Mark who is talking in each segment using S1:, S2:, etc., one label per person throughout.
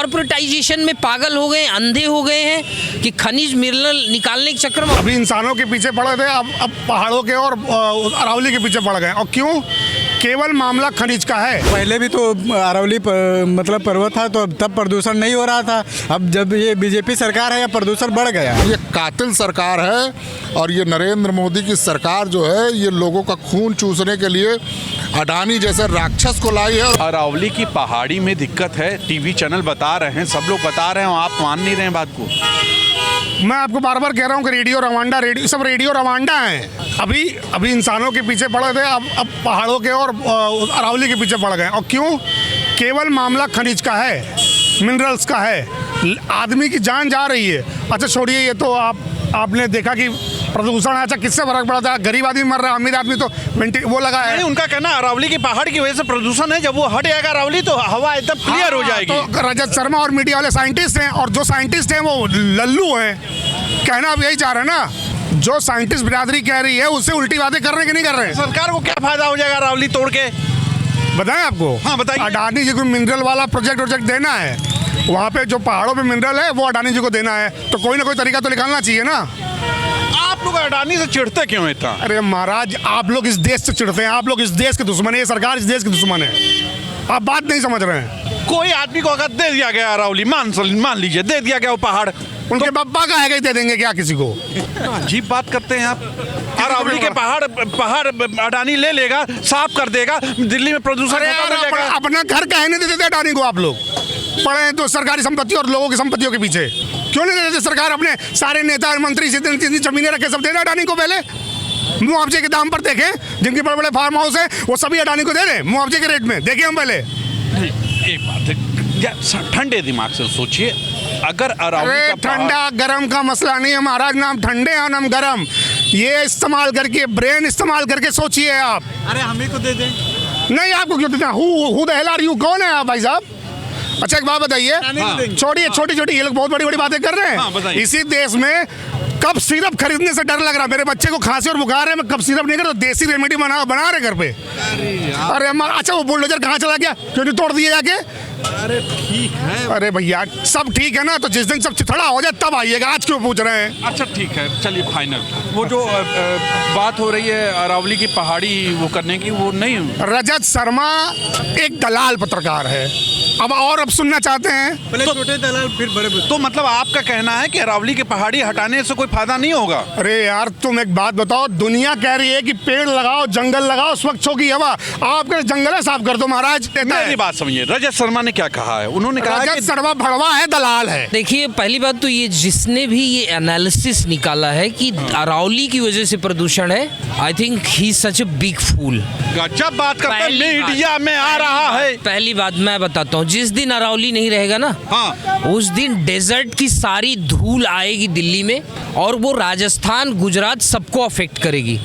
S1: Corporatisation में पागल हो गए, अंधे हो गए हैं कि खनिज मिनरल निकालने के चक्कर में
S2: अभी इंसानों के पीछे पड़े थे, अब पहाड़ों के और अरावली के पीछे पड़ गए। और क्यों? केवल मामला खनिज का है।
S3: पहले भी तो अरावली मतलब पर्वत था, तो तब प्रदूषण नहीं हो रहा था। अब जब ये बीजेपी सरकार है, या प्रदूषण बढ़ गया।
S4: ये कातिल सरकार है और ये नरेंद्र मोदी की सरकार जो है, ये लोगों का खून चूसने के लिए अडानी जैसे राक्षस को लाई है।
S5: अरावली की पहाड़ी में दिक्कत है, टीवी चैनल बता रहे हैं, सब लोग बता रहे हैं, आप मान नहीं रहे हैं बात को।
S2: मैं आपको बार बार कह रहा हूँ कि रेडियो रवांडा हैं। अभी इंसानों के पीछे पड़े थे, अब पहाड़ों के और अरावली के पीछे पड़ गए। और क्यों? केवल मामला खनिज का है, मिनरल्स का है। आदमी की जान जा रही है। अच्छा छोड़िए, ये तो आपने देखा कि प्रदूषण है। अच्छा किससे फर्क पड़ता है? गरीब आदमी मर रहा है, अमीर आदमी तो वो लगा है।
S5: उनका कहना अरावली की पहाड़ की वजह से प्रदूषण है, जब वो हट जाएगा अरावली तो हवा एकदम क्लियर हो जाएगी।
S2: तो रजत शर्मा और मीडिया वाले साइंटिस्ट हैं, और जो साइंटिस्ट हैं वो लल्लू हैं। कहना अब यही चाह रहे हैं ना, जो साइंटिस्ट बिरादरी कह रही है उससे उल्टी बातें कर रहे हैं कि नहीं कर रहे हैं?
S5: सरकार को क्या फायदा हो जाएगा अरावली तोड़ के?
S2: बताएं आपको।
S5: हाँ बताइए।
S2: अडानी जी को मिनरल वाला प्रोजेक्ट देना है, वहाँ पे जो पहाड़ों पे मिनरल है वो अडानी जी को देना है, तो कोई ना कोई तरीका तो निकालना चाहिए ना।
S5: आप लोग अडानी से चिढ़ते क्यों इतना?
S2: अरे महाराज, आप लोग इस देश से चिढ़ते हैं, आप लोग इस देश के दुश्मन है, ये सरकार इस देश के दुश्मन है। आप बात नहीं समझ रहे हैं।
S5: कोई आदमी को अगर दे दिया गया अरावली, मान लीजिए दे दिया गया वो पहाड़,
S2: उनके बब्बा का है, दे देंगे क्या किसी को?
S5: अजीब बात करते हैं आप। अरावली के पहाड़ अडानी ले लेगा, साफ कर देगा, दिल्ली में प्रदूषण
S2: अपना घर कहने दे देते अडानी को। आप लोग पड़े हैं तो सरकारी संपत्ति और लोगों की संपत्तियों के पीछे क्यों नहीं देते? सरकार अपने सारे नेता मंत्री जितनी जमीनें रखे सब देना अडानी को। पहले मुआवजे के दाम पर देखें, जिनके बड़े बड़े फार्म हाउस है वो सभी अडानी को दे दें मुआवजे के रेट में। देखिए हम पहले
S5: एक बात है, ठंडे दिमाग से सोचिए, अगर अरावली का
S2: ठंडा गरम का मसला नहीं है महाराज, ना हम ठंडे हैं ना हम गरम। ये इस्तेमाल करके, ब्रेन इस्तेमाल करके सोचिए आप।
S3: अरे हमें को दे दें।
S2: नहीं, आपको क्यों देते हैं? Who the hell are you? कौन है आप भाई साहब? अच्छा एक बात बताइए, छोड़िए छोटी छोटी, ये लोग बहुत बड़ी बड़ी बातें कर रहे हैं। इसी देश में कब सिरप खरीदने से डर लग रहा है। मेरे बच्चे को खांसी और बुखार है, मैं कब सिरप नहीं कर तो देसी रेमेडी बना रहे घर पे। अरे अच्छा वो बुलडोजर कहाँ चला गया? क्यों नहीं तोड़ दिए जाके?
S3: अरे ठीक है।
S2: अरे भैया सब ठीक है ना, तो जिस दिन सब चिथड़ा हो जाए तब आइएगा, आज क्यों पूछ रहे हैं?
S5: अच्छा ठीक है, चलिए फाइनल। वो जो बात हो रही है अरावली की पहाड़ी वो करने की, वो नहीं।
S2: रजत शर्मा एक दलाल पत्रकार है। अब सुनना चाहते हैं?
S3: पहले छोटे दलाल फिर बड़े।
S5: तो मतलब आपका कहना है कि अरावली की पहाड़ी हटाने से कोई फायदा नहीं होगा?
S2: अरे यार तुम एक बात बताओ, दुनिया कह रही है कि पेड़ लगाओ, जंगल लगाओ, स्वच्छ होगी हवा। आपके जंगल है साफ कर दो महाराज।
S5: मेरी बात समझिए, रजत शर्मा ने क्या कहा है? उन्होंने कहा
S2: रजत शर्मा भड़वा है, दलाल है।
S1: देखिए पहली बात तो ये, जिसने भी ये एनालिसिस निकाला है कि अरावली की वजह से प्रदूषण है, I think he such a big फूल।
S5: गजब बात करते हैं, मीडिया में आ रहा है।
S1: पहली बात मैं बताता हूँ, जिस दिन अरावली नहीं रहेगा ना,
S5: हाँ,
S1: उस दिन डेजर्ट की सारी धूल आएगी दिल्ली में, और वो राजस्थान गुजरात सबको अफेक्ट करेगी।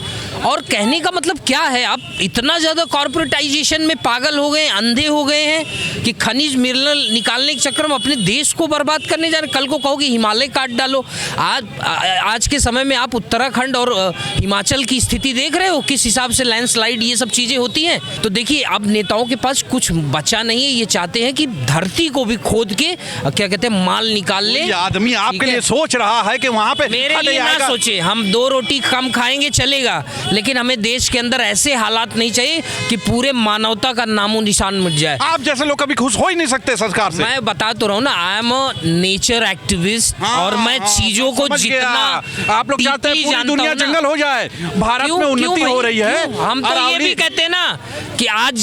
S1: और कहने का मतलब क्या है, आप इतना ज़्यादा कॉर्पोरेटाइजेशन में पागल हो गए, अंधे हो गए हैं कि खनिज मिनरल निकालने के चक्कर में अपने देश को बर्बाद करने जा रहे। कल को कहोगे हिमालय काट डालो। आज के समय में आप उत्तराखंड और हिमाचल की स्थिति देख रहे हो, किस हिसाब से लैंडस्लाइड ये सब चीज़ें होती हैं। तो देखिए अब नेताओं के पास कुछ बचा नहीं है, ये चाहते हैं कि धरती को भी खोद के क्या कहते हैं माल निकाल ले।
S5: आदमी आपके लिए सोच रहा है कि वहाँ पे
S1: मेरे लिए ना सोचे, हम 2 रोटी कम खाएंगे चलेगा, लेकिन हमें देश के अंदर ऐसे हालात नहीं चाहिए कि पूरे मानवता का नामो निशान मिट जाए।
S5: आप जैसे लोग कभी खुश हो ही नहीं सकते सरकार से।
S1: मैं बता तो रहा हूँ ना, I am a nature activist, और मैं चीजों को जितना
S5: आप लोग चाहते हैं पूरी दुनिया जंगल हो जाए, भारत में उन्नति हो रही है।
S1: हम तो ये भी कहते हैं ना कि आज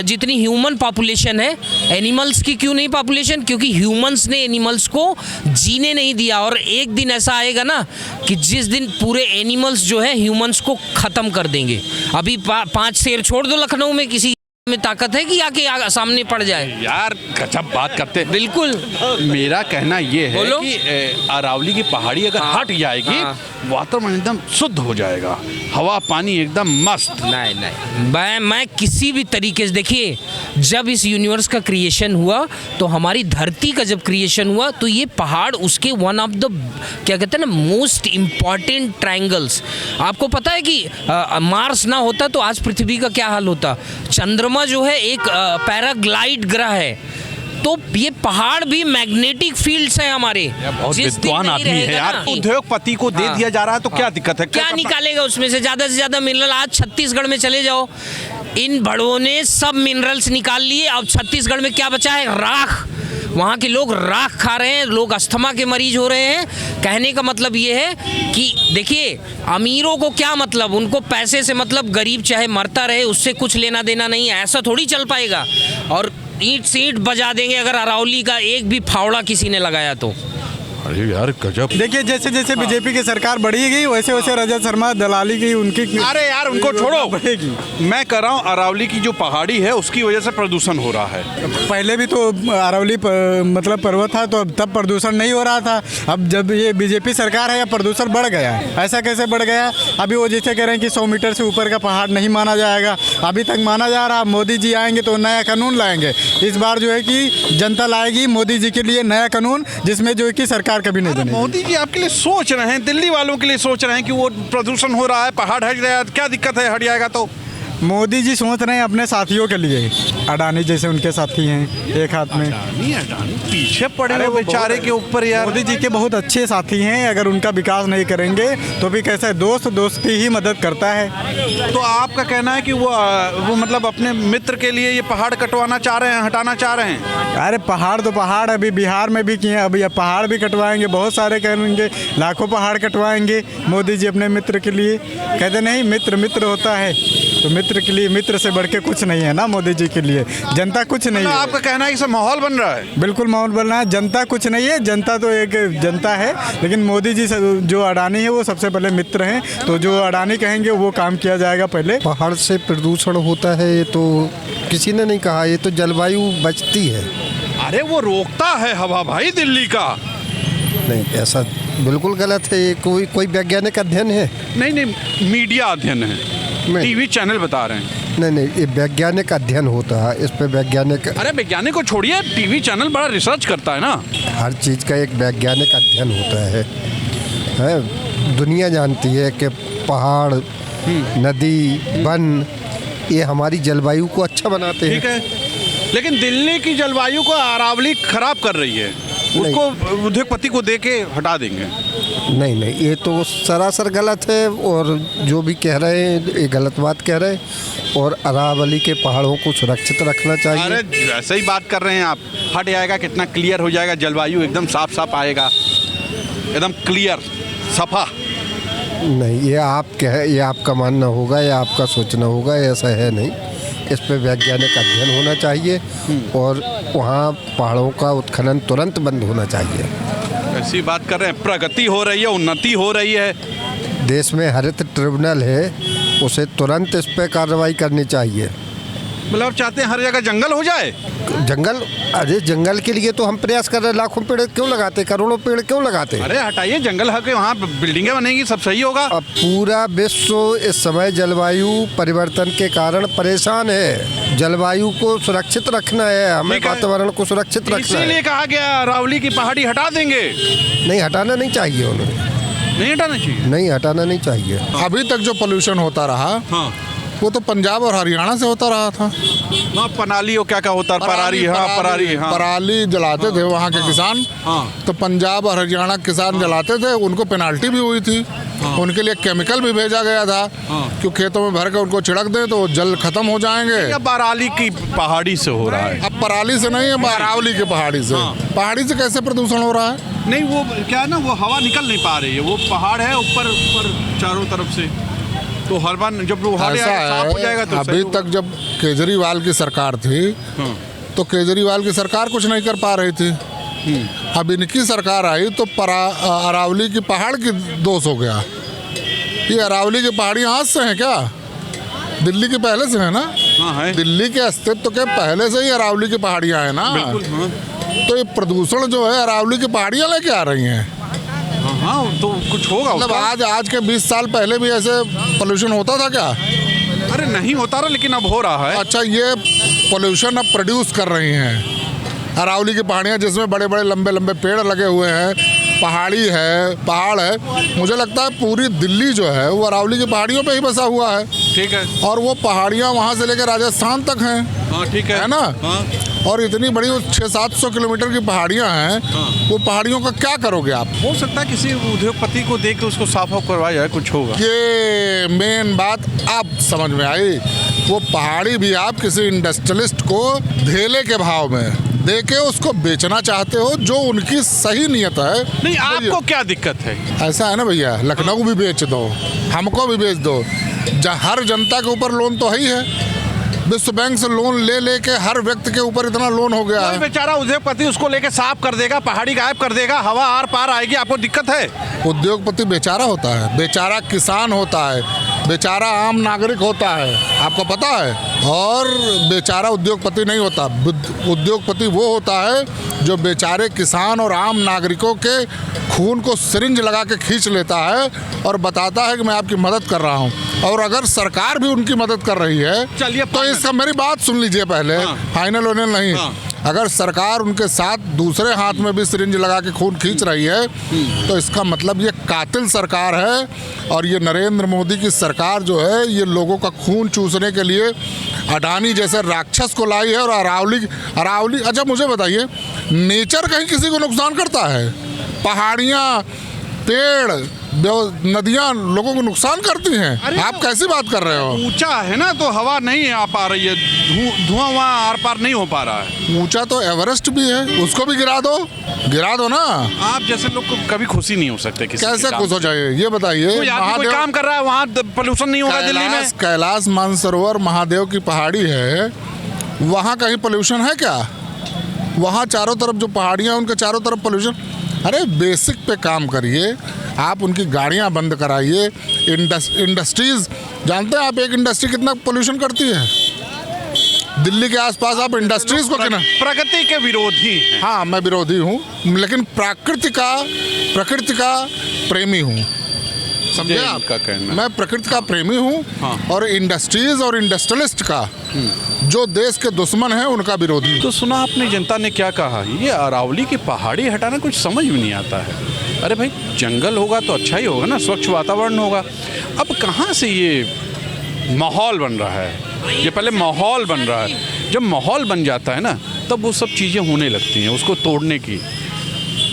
S1: जितनी ह्यूमन पॉपुलेशन है, एनिमल्स की क्यों नहीं पॉपुलेशन? क्योंकि ह्यूमंस ने एनिमल्स को जीने नहीं दिया। और एक दिन ऐसा आएगा ना कि जिस दिन पूरे एनिमल्स जो है ह्यूमंस को खत्म कर देंगे। अभी 5 शेर छोड़ दो लखनऊ में, किसी में ताकत है कि आके सामने पड़ जाए?
S5: यार गजब बात करते हैं।
S1: बिल्कुल।
S5: मेरा कहना ये है कि अरावली की पहाड़ी अगर हट जाएगी, वातावरण एकदम शुद्ध हो जाएगा, हवा पानी एकदम मस्त।
S1: नहीं, मैं किसी भी तरीके से, देखिए जब इस यूनिवर्स का क्रिएशन हुआ तो हमारी धरती का जब क्रिएशन हुआ तो ये पहाड़ उसके वन ऑफ द क्या कहते हैं ना मोस्ट इम्पॉर्टेंट ट्रायंगल्स। आपको पता है कि मार्स ना होता तो आज पृथ्वी का क्या हाल होता? चंद्रमा जो है एक पैराग्लाइड ग्रह है, तो ये पहाड़ भी मैग्नेटिक फील्ड्स हैं हमारे।
S5: बहुत
S1: जिस दिन
S5: विद्वान
S1: नहीं
S5: आदमी है
S1: रहेगा
S5: यार।
S1: ना,
S5: उद्योगपति को दे दिया जा रहा है तो क्या दिक्कत है?
S1: क्या निकालेगा उसमें से ज्यादा मिनरल? आज छत्तीसगढ़ में चले जाओ, इन बड़ों ने सब मिनरल्स निकाल लिए। अब छत्तीसगढ़ में क्या बचा है? राख। वहाँ के लोग राख खा रहे हैं, लोग अस्थमा के मरीज हो रहे हैं। कहने का मतलब ये है कि देखिए, अमीरों को क्या मतलब, उनको पैसे से मतलब, गरीब चाहे मरता रहे उससे कुछ लेना देना नहीं है। ऐसा थोड़ी चल पाएगा। और ईंट सीट बजा देंगे अगर अरावली का एक भी फावड़ा किसी ने लगाया तो।
S5: अरे यार गजब।
S3: देखिए जैसे जैसे बीजेपी की सरकार बढ़ी गई वैसे वैसे रजत शर्मा दलाली की उनकी
S5: अरे यार उनको छोड़ो,
S3: बढ़ेगी।
S5: मैं कह रहा हूँ अरावली की जो पहाड़ी है उसकी वजह से प्रदूषण हो रहा है।
S3: पहले भी तो अरावली मतलब पर्वत था तो तब प्रदूषण नहीं हो रहा था। अब जब ये बीजेपी सरकार है या प्रदूषण बढ़ गया है। ऐसा कैसे बढ़ गया? अभी वो जैसे कह रहे हैं कि 100 मीटर से ऊपर का पहाड़ नहीं माना जाएगा, अभी तक माना जा रहा। मोदी जी आएंगे तो नया कानून लाएंगे। इस बार जो है कि जनता लाएगी मोदी जी के लिए नया कानून, जिसमें जो है कि सरकार कभी नहीं देगी।
S5: मोदी जी आपके लिए सोच रहे हैं, दिल्ली वालों के लिए सोच रहे हैं कि वो प्रदूषण हो रहा है, पहाड़ हट रहा है, क्या दिक्कत है, हट जाएगा तो।
S3: मोदी जी सोच रहे हैं अपने साथियों के लिए। अडानी जैसे उनके साथी हैं एक हाथ में।
S5: अडानी पीछे पड़े हुए बेचारे के ऊपर यार।
S3: मोदी जी के बहुत अच्छे साथी हैं, अगर उनका विकास नहीं करेंगे तो भी कैसा है, दोस्त की ही मदद करता है।
S5: तो आपका कहना है कि वो मतलब अपने मित्र के लिए ये पहाड़ कटवाना चाह रहे हैं, हटाना चाह रहे हैं?
S3: अरे पहाड़ तो पहाड़ अभी बिहार में भी किए, अभी अब पहाड़ भी कटवाएंगे, बहुत सारे करेंगे, लाखों पहाड़ कटवाएंगे मोदी जी अपने मित्र के लिए। कहते नहीं मित्र मित्र होता है, तो मित्र के लिए मित्र से बढ़ के कुछ नहीं है ना मोदी जी के लिए। जनता कुछ नहीं है।
S5: आपका कहना है कि सब माहौल बन रहा है?
S3: बिल्कुल माहौल बन रहा है। जनता कुछ नहीं है, जनता तो एक जनता है, लेकिन मोदी जी जो अडानी है वो सबसे पहले मित्र हैं, तो जो अडानी कहेंगे वो काम किया जाएगा पहले।
S6: पहाड़ से प्रदूषण होता है ये तो किसी ने नहीं कहा, ये तो जलवायु बचती है।
S5: अरे वो रोकता है हवा भाई दिल्ली का।
S6: नहीं ऐसा बिल्कुल गलत है। ये कोई वैज्ञानिक अध्ययन है?
S5: नहीं मीडिया अध्ययन है, टीवी चैनल बता रहे हैं।
S6: नहीं ये वैज्ञानिक अध्ययन होता है, इस पे वैज्ञानिक।
S5: अरे वैज्ञानिक को छोड़िए, टीवी चैनल बड़ा रिसर्च करता है ना।
S6: हर चीज़ का एक वैज्ञानिक अध्ययन होता है। दुनिया जानती है कि पहाड़, नदी, वन ये हमारी जलवायु को अच्छा बनाते हैं।
S5: ठीक है, लेकिन दिल्ली की जलवायु को अरावली खराब कर रही है, उसको उद्योगपति को दे के हटा देंगे।
S6: नहीं ये तो सरासर गलत है, और जो भी कह रहे हैं ये गलत बात कह रहे हैं। और अरावली के पहाड़ों को सुरक्षित रखना चाहिए।
S5: अरे ऐसे ही बात कर रहे हैं आप। हट जाएगा, कितना क्लियर हो जाएगा, जलवायु एकदम साफ आएगा, एकदम क्लियर सफा।
S6: नहीं ये आपका मानना होगा या आपका सोचना होगा, ऐसा है नहीं। इस पे वैज्ञानिक अध्ययन होना चाहिए और वहाँ पहाड़ों का उत्खनन तुरंत बंद होना चाहिए।
S5: ऐसी बात कर रहे हैं, प्रगति हो रही है, उन्नति हो रही है।
S6: देश में हरित ट्रिब्यूनल है, उसे तुरंत इस पे कार्रवाई करनी चाहिए।
S5: मतलब आप चाहते हैं हर जगह जंगल हो जाए?
S6: जंगल, अरे जंगल के लिए तो हम प्रयास कर रहे हैं। लाखों पेड़ क्यों लगाते, करोड़ों पेड़ क्यों लगाते?
S5: अरे हटाइए जंगल, हके वहाँ बिल्डिंगें बनेंगी, सब सही होगा।
S6: अब पूरा विश्व इस समय जलवायु परिवर्तन के कारण परेशान है। जलवायु को सुरक्षित रखना है, हमें वातावरण को सुरक्षित रखना है।
S5: इसीलिए कहा गया अरावली की पहाड़ी हटा देंगे।
S6: नहीं हटाना नहीं चाहिए उन्हें,
S5: नहीं हटाना चाहिए,
S6: नहीं हटाना नहीं चाहिए।
S4: अभी तक जो पोल्यूशन होता रहा वो तो पंजाब और हरियाणा से होता रहा था।
S5: पनाली और क्या होता है,
S4: पराली जलाते थे वहाँ के किसान। तो पंजाब और हरियाणा के किसान जलाते थे, उनको पेनाल्टी भी हुई थी। उनके लिए केमिकल भी भेजा गया था कि खेतों में भर कर उनको छिड़क दें तो जल खत्म हो जाएंगे।
S5: अब अरावली की पहाड़ी से हो रहा है।
S4: अब पराली से नहीं है, अरावली की पहाड़ी से। पहाड़ी से कैसे प्रदूषण हो रहा है?
S5: नहीं वो क्या है ना, वो हवा निकल नहीं पा रही है, वो पहाड़ है ऊपर चारों तरफ से, तो हर बार जब वो साफ हो जाएगा तो
S4: अभी तक जब केजरीवाल की सरकार थी तो केजरीवाल की सरकार कुछ नहीं कर पा रही थी। अब इनकी सरकार आई तो अरावली की पहाड़ की दोष हो गया। ये अरावली की पहाड़ी आज से है क्या? दिल्ली के पहले से है ना?
S5: है।
S4: दिल्ली के अस्तित्व के पहले से ही अरावली की पहाड़ियाँ हैं ना। तो ये प्रदूषण जो है अरावली की पहाड़ियाँ लेके आ रही हैं।
S5: हाँ तो कुछ होगा
S4: मतलब आज के 20 साल पहले भी ऐसे पोल्यूशन होता था क्या?
S5: अरे नहीं होता रहा, लेकिन अब हो रहा है।
S4: अच्छा, ये पोल्यूशन अब प्रोड्यूस कर रही हैं अरावली की पहाड़ियाँ, जिसमें बड़े बड़े लंबे लंबे पेड़ लगे हुए हैं, पहाड़ है। मुझे लगता है पूरी दिल्ली जो है वो अरावली की पहाड़ियों पे ही बसा हुआ है।
S5: ठीक है।
S4: और वो पहाड़ियाँ वहाँ से लेकर राजस्थान तक हैं।
S5: हाँ ठीक है
S4: ना।
S5: हाँ।
S4: और इतनी बड़ी 600-700 किलोमीटर की पहाड़ियाँ हैं, वो पहाड़ियों का क्या करोगे आप?
S5: हो सकता है किसी उद्योगपति को देख के उसको साफ ऑफ करवाया जाए, कुछ होगा।
S4: ये मेन बात आप समझ में आई। वो पहाड़ी भी आप किसी इंडस्ट्रियलिस्ट को धेले के भाव में देके उसको बेचना चाहते हो, जो उनकी सही नियत है।
S5: नहीं, आपको क्या दिक्कत है?
S4: ऐसा है ना भैया, लखनऊ भी बेच दो, हमको भी बेच दो, हर जनता के ऊपर लोन तो है ही है। विश्व बैंक से लोन ले लेके हर व्यक्ति के ऊपर इतना लोन हो गया है।
S5: बेचारा उद्योगपति उसको लेके साफ कर देगा, पहाड़ी गायब कर देगा, हवा आर पार आएगी, आपको दिक्कत है?
S4: उद्योगपति बेचारा होता है, बेचारा किसान होता है, बेचारा आम नागरिक होता है, आपको पता है। और बेचारा उद्योगपति नहीं होता। उद्योगपति वो होता है जो बेचारे किसान और आम नागरिकों के खून को सिरिंज लगा के खींच लेता है और बताता है कि मैं आपकी मदद कर रहा हूँ। और अगर सरकार भी उनकी मदद कर रही है,
S5: चलिए
S4: तो इसका मेरी बात सुन लीजिए पहले। फाइनल होने नहीं। अगर सरकार उनके साथ दूसरे हाथ में भी सिरिंज लगा के खून खींच रही है, तो इसका मतलब ये कातिल सरकार है। और ये नरेंद्र मोदी की सरकार जो है, ये लोगों का खून चूसने के लिए अडानी जैसे राक्षस को लाई है। और अरावली अच्छा मुझे बताइए, नेचर कहीं किसी को नुकसान करता है? पहाड़ियाँ, पेड़, नदियाँ लोगों को नुकसान करती हैं। आप कैसी बात कर रहे हो?
S5: ऊंचा है ना, तो हवा नहीं आ पा रही है, धुआं वहाँ आर पार नहीं हो पा रहा है।
S4: ऊंचा तो एवरेस्ट भी है, उसको भी गिरा दो ना।
S5: आप जैसे लोग को कभी खुशी नहीं हो सकते किसी
S4: कैसे खुश हो जाइए ये बताइए?
S5: कोई काम कर रहा है, वहाँ पोल्यूशन नहीं होगा दिल्ली में।
S4: कैलाश मानसरोवर महादेव की पहाड़ी है, वहाँ कहीं पोल्यूशन है क्या? वहाँ चारों तरफ जो पहाड़ियाँ उनके चारों तरफ पोल्यूशन। अरे बेसिक पे काम करिए, आप उनकी गाड़ियाँ बंद कराइए। इंडस्ट्रीज जानते हैं आप एक इंडस्ट्री कितना पोल्यूशन करती है? दिल्ली के आसपास आप इंडस्ट्रीज को कितना
S5: प्रगति के विरोधी हैं।
S4: हाँ, मैं विरोधी हूँ, लेकिन प्रकृति का प्रेमी हूँ। समझे आपका कहना? मैं प्रकृति का प्रेमी हूँ।
S5: हाँ।
S4: और इंडस्ट्रीज और इंडस्ट्रियलिस्ट का जो देश के दुश्मन है उनका विरोधी।
S5: तो सुना आपने जनता ने क्या कहा? ये अरावली की पहाड़ी हटाना कुछ समझ में नहीं आता है। अरे भाई, जंगल होगा तो अच्छा ही होगा ना, स्वच्छ वातावरण होगा। अब कहाँ से ये माहौल बन रहा है? ये पहले माहौल बन रहा है, जब माहौल बन जाता है ना, तब वो सब चीज़ें होने लगती हैं उसको तोड़ने की।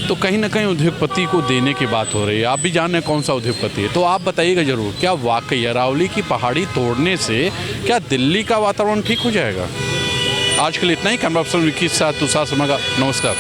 S5: तो कहीं ना कहीं उद्योगपति को देने की बात हो रही है। आप भी जान रहे हैं कौन सा उद्योगपति है, तो आप बताइएगा ज़रूर, क्या वाकई अरावली की पहाड़ी तोड़ने से क्या दिल्ली का वातावरण ठीक हो जाएगा? आज के लिए इतना ही। कैमरा पर्सन विकी के साथ तुषार शर्मा का नमस्कार।